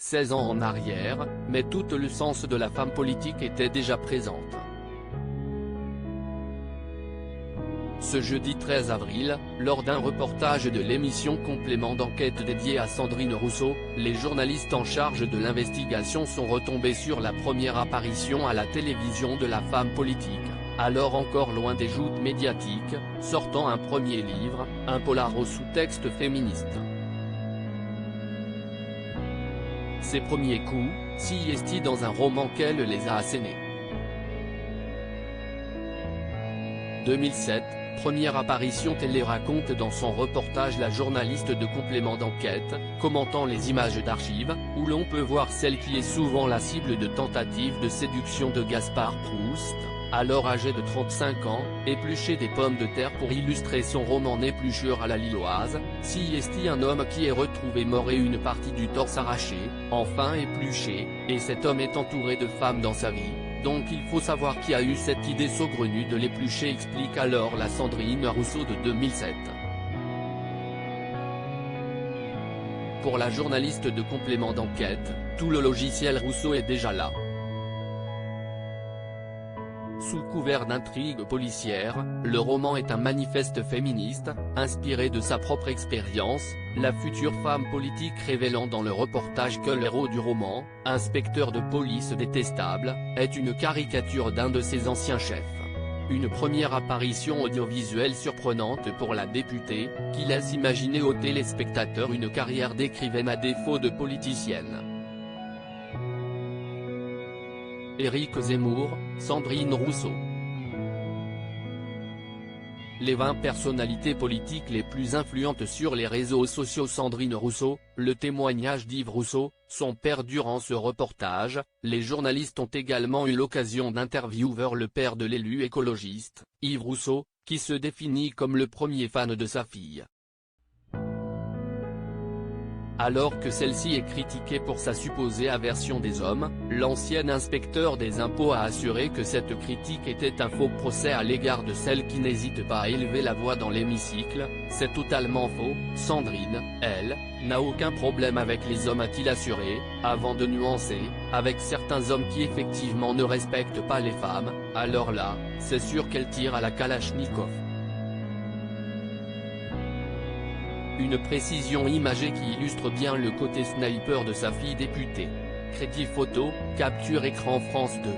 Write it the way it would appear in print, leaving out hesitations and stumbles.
16 ans en arrière, mais tout le sens de la femme politique était déjà présente. Ce jeudi 13 avril, lors d'un reportage de l'émission Complément d'enquête dédiée à Sandrine Rousseau, les journalistes en charge de l'investigation sont retombés sur la première apparition à la télévision de la femme politique, alors encore loin des joutes médiatiques, sortant un premier livre, un polar au sous-texte féministe. Ses premiers coups, si estis dans un roman qu'elle les a assénés. 2007, première apparition télé, raconte dans son reportage la journaliste de Complément d'enquête, commentant les images d'archives, où l'on peut voir celle qui est souvent la cible de tentatives de séduction de Gaspard Proust, alors âgé de 35 ans, éplucher des pommes de terre pour illustrer son roman N'épluchure à la Lilloise, si esti un homme qui est retrouvé mort et une partie du torse arraché, enfin épluché, et cet homme est entouré de femmes dans sa vie. Donc il faut savoir qui a eu cette idée saugrenue de l'éplucher, explique alors la Sandrine Rousseau de 2007. Pour la journaliste de Complément d'enquête, tout le logiciel Rousseau est déjà là. Sous couvert d'intrigue policière, le roman est un manifeste féministe, inspiré de sa propre expérience, la future femme politique révélant dans le reportage que l'héros du roman, inspecteur de police détestable, est une caricature d'un de ses anciens chefs. Une première apparition audiovisuelle surprenante pour la députée, qui laisse imaginer aux téléspectateurs une carrière d'écrivaine à défaut de politicienne. Éric Zemmour, Sandrine Rousseau. Les 20 personnalités politiques les plus influentes sur les réseaux sociaux. Sandrine Rousseau, le témoignage d'Yves Rousseau, son père. Durant ce reportage, les journalistes ont également eu l'occasion d'interviewer le père de l'élu écologiste, Yves Rousseau, qui se définit comme le premier fan de sa fille. Alors que celle-ci est critiquée pour sa supposée aversion des hommes, l'ancien inspecteur des impôts a assuré que cette critique était un faux procès à l'égard de celle qui n'hésite pas à élever la voix dans l'hémicycle. C'est totalement faux. Sandrine, elle, n'a aucun problème avec les hommes, a-t-il assuré, avant de nuancer, avec certains hommes qui effectivement ne respectent pas les femmes, alors là, c'est sûr qu'elle tire à la Kalachnikov. Une précision imagée qui illustre bien le côté sniper de sa fille députée. Crédit photo, capture écran France 2.